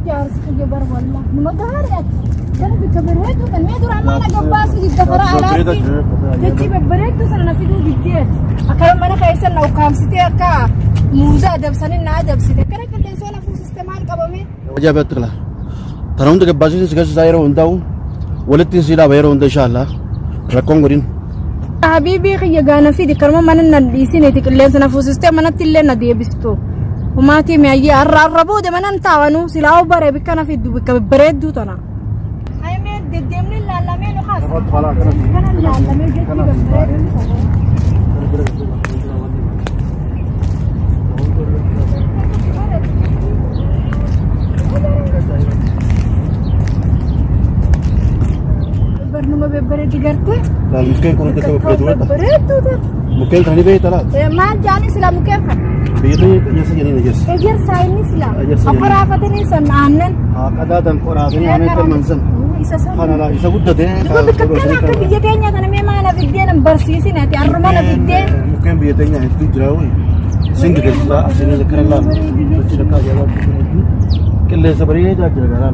جالس جبر والله ما قارئت كان بكبريته كان ما يدور عن أنا قباس يدخل على تجيب بريته سنة في دو بالديت أكلم أنا خايسة لو كام ستة كا موزة أدب سنين نادب ستة كنا كل إنسان في استعمال قبامي وجابت له ترى قباسي سكاس زايرو ونداو ولتين سيدا بيرو وند إن شاء الله ركون قرين حبيبي خي جانا في ذكر ما من الناديسين يتكلم إنسان في استعمال نتيلة نادي بستو وما تيمي أي الربو ده من أنت وانو سلاو بري بكنا في دو بكبريت دو تنا هاي مين دمني لا لا مين وخاص كنا لا لا مين جت بكبريت برنامج ببريت جرته لا ممكن يكون ده ببريت دو ده ممكن ثاني بيت لا ما جاني سلا ممكن بيتي يس يعني يس اجر سايني سلا أقرافتني سنانن هذا دم قرابين أنا كمنزل أنا لا يسوي ده Gue berkata kan bidetnya karena memang anak bidetnya bersih nanti aroma anak bidet. Mungkin bidetnya itu jauh. Sehingga kita aslinya sekarang lah. Tidak kaya lagi. Kalau sebenarnya jadi kerana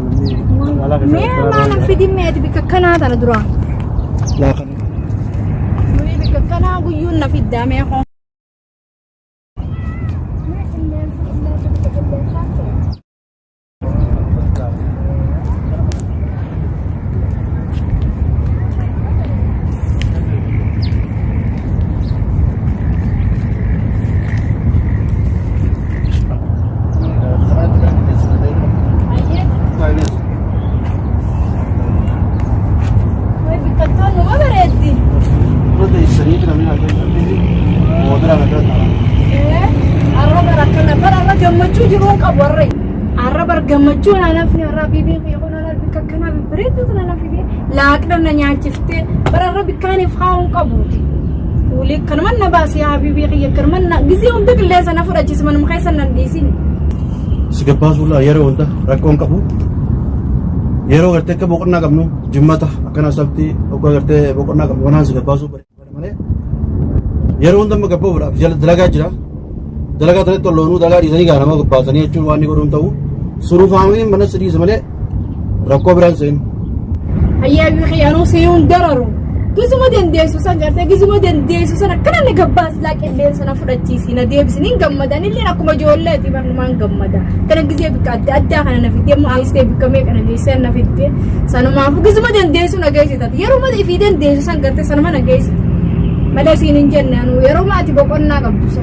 memang anak bidetnya itu bikakana tanah durang. Lah kan. Mui bikakana guyun nak bidet mereka. Gammachuun anaafni araabii beeku yookaan alaa bikka akkanaa babbareedduutu anaaf ibee laaqna nyaachifte bararra bikkaaniif haa'uun qabuuti. Ulee kanuman na baasee haabii beeku kanuman na gizee hunda qilleensa na fudhachiisa manuma keessa nan dhiisin. Si gabbaasuudha yeroo hunda rakkoon qabu yeroo gartee akka boqonnaa qabnu jimmata akkana sabti akka gartee boqonnaa qabnu wanaan si gabbaasuu malee yeroo hunda amma gabbaafuudhaaf jala dalagaa jira dalagaa tanatti tolloonuu dalagaa dhiisanii gaanama gabbaasanii jechuun waan ni godhuun ta'u. Surufaamin mana sedih sebenarnya rokok beransin. Ayah bikhi anu seyun dararu. Kisuma den desusan garte kisuma den desusan kana ne gabbas laqe den sana fudachisi na debis nin gammada ni lena kuma jolle ti ban man gammada kana gize bikka adda kana na fitte mu ayste bikka me kana gisen na fitte sana ma fu kisuma den desu na gaisi tat yero ma ifi den desusan garte sana mana gaisi mala sinin janna anu yero ma ti bokonna qabdusa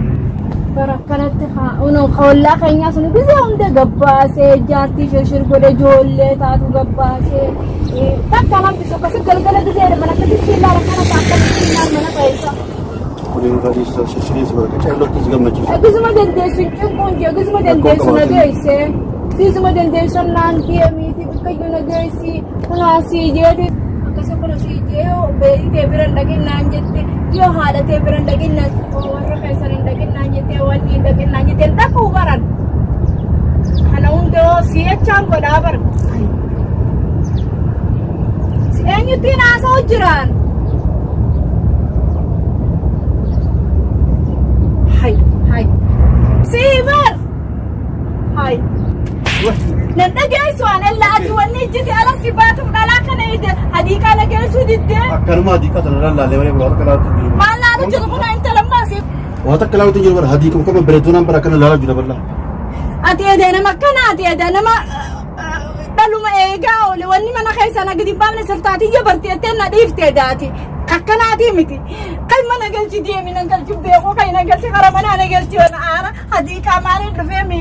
kanatti uno khawla khanya sunu gize hunde gabbaase jaarti shirshir gode jolle taatu gabbaase takkalam biso kasi galgala gize mana kasi la rakana takka mana paisa Kuni tadi shirshir sebagai kecil itu juga macam. Gizuma den desu kunje gizuma den desu na gaise gizuma den desu nanti amiti kayu na gaisi kuna si jedi kasi kuna si jeo be ite biran lagi nanjette yo hala te biran lagi nan warra kaisarin lagi nanjette wani lagi nanjette taku baran ana undo si echam godabar si enyuti na sa ujuran hai sibar hai nanda gaisu ana laati wani jiti ala sibatu ala kana ide hadika la gaisu didde Akarma hadika tanara la lewale bawar kalau tu. mala ala judu kuna inta lamma si Wata kalau tu jual hadika kau beretunan para kana lala jual berla. ati adena makana ati adena ma baluma ega ole wani mana khaisa na gidi bamne saltati yabarti atenna difte dati akkana ati miti kai mana galchi die min galchi be ko kai na galchi karamana na galchi wana ara hadika male dufemi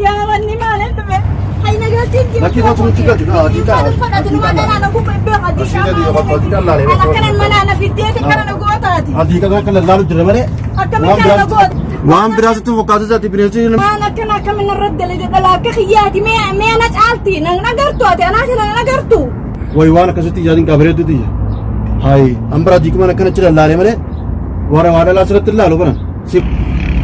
ya wani male dufe hai na galchi Laki kau cuma tiga juga hadika. hadika mana na ku be hadika Masih dia kau hadika la lewe. kana mana na fitte kana na gota ati Hadika kana lala jual berla. akkana kana gota Waham berasa tu waktu tu tipe ni. أنا كنا من الرد اللي دلك خياتي ما أنا جعلتي نقدرتو أنا عشان نقدرتو Waiwana kasuti jadi kabret tu dia. Hai, ambra dik mana kana cila lale male. Wara la surat lalu bana. Sip.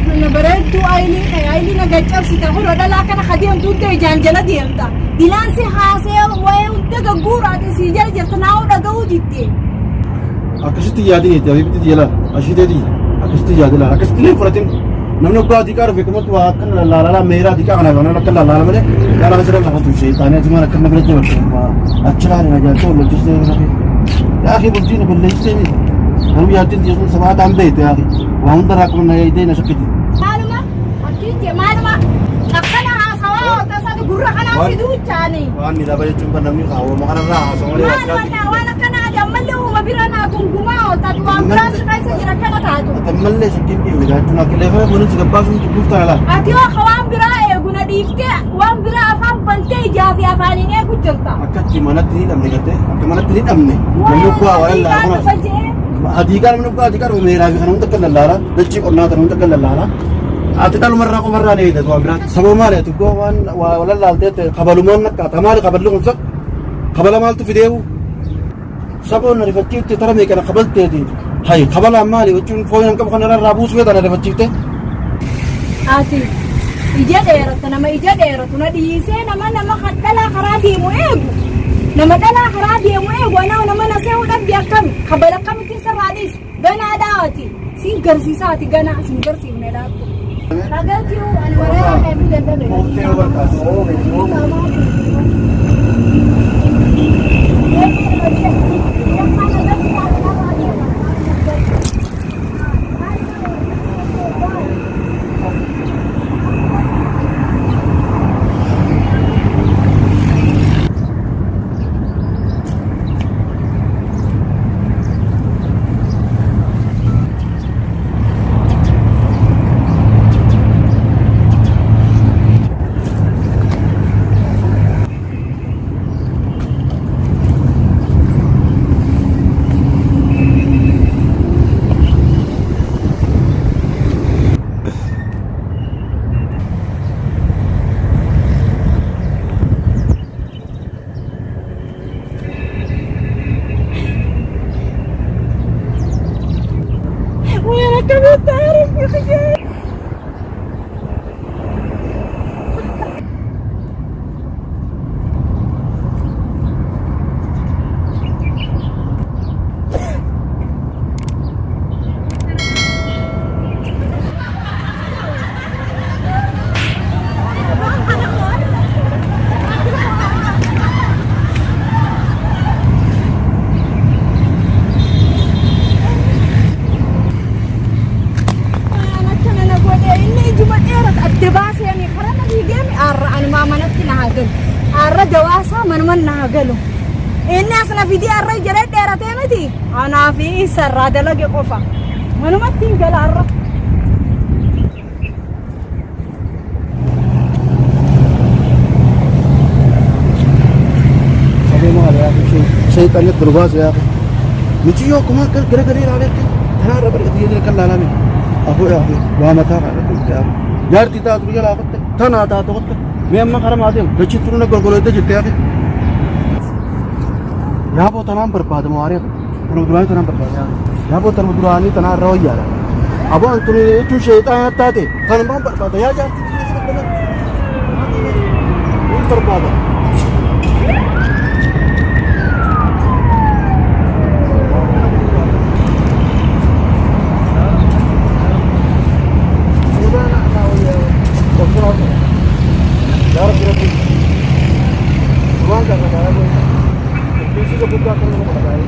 أنا بردو أيلي نقدر سيتا هو ده لا كنا خديم تود جانجلا ديمتا دلان سي حاسة وين تجور عادي سيجال جرتناو دعو جتي Akasuti jadi ni, tapi betul dia lah. Asyik jadi. Akasuti jadi lah. Akasuti ni peratin. namni obbaa adii qaara beekamatu waa akka laalaa meeraa adii qaara kana akka laalaa malee laalaa sirra lafa tu sheexaanii ajumaan akka nama biratti barbaadu achi laali na jaalatu wallolchisee yaa akhi bultiin balleessitee miti namni yaadtiin jechuun sabaa ta'an beektu yaa akhi waa hunda raakuma na yaadee na shakkiti. Maaluma akkiitti maaluma akkana haasawaa tasaatu gurra kanaa fiduu chaani. Waan miidhaba jechuun kan namni haawwama kanarraa haasawaa maaluma waan akkana ammallee uuma bira naa gungumaa taatu waan biraa si keessa jira kana taatu. Ammallee shakkiin dhiibne jechuun akka leefama kunuunsi gabbaasuun cubbuuf taala. Ati hoo waan biraa eegu na dhiiftee waan biraa afaan bantee ijaa fi afaaniin eegu jirta. Akkatti manatti ni dhabne gattee akka manatti ni dhabne namni kuwaa walallaa kuna adii qaara namni kuwaa adii qaara meeraa fi kana hunda akka lallaala dachii qonnaa kana hunda akka lallaala. Ati dhalumarraa qofarraa ni eegatu waan biraatti. Sababa maali ati goo waan walallaalteette kabalumaan nakkaata maali kaballi kumsa kabala maaltu fideewu saboon rifachiifte tara meeqana kabalteeti hay kabalaan maali jechuun fooyin qabu kanarraa buusuu feetan rifachiifte. Ati ija dheeratu nama ija dheeratu na dhiisee nama dhalaa karaa deemu eegu nama dhalaa karaa deemu eegu anaa nama na se'uu dhabdi akkami kabala akkamitti sirraa dhiisi ganaa daawati siin garsiisaati ganaa siin garsiifne dhaabdu. Ragalchuu ani waree eebbi danda'e. كمان تعرف يا خيال جواسة من ناقلو الناس أنا في دي الرجل جلد ديرتي متي أنا في سر هذا لقي قفا منو ما تنقل الرب سبي ما عليه شيء تاني درباز يا أخي نجيو كمان كل قليل عليك ترى ربنا يدير لك الله لامي أخو يا أخي وما ترى يا يار تيتا تقول يا أخي تنا تا تقول मैं अम्मा खराब आते हैं बच्चे तुरंत गोलगोले जितते आके यहाँ वो तनाम बर्बाद मारे तरमुद्रानी तनाम बर्बाद यहाँ वो तरमुद्रानी तना रो यार अब अंतुने तू शेतान आता थे तनाम बर्बाद यार जाती है बर्बाद यार फिर सुबह का बताया वो किसी को बुक करने को बताया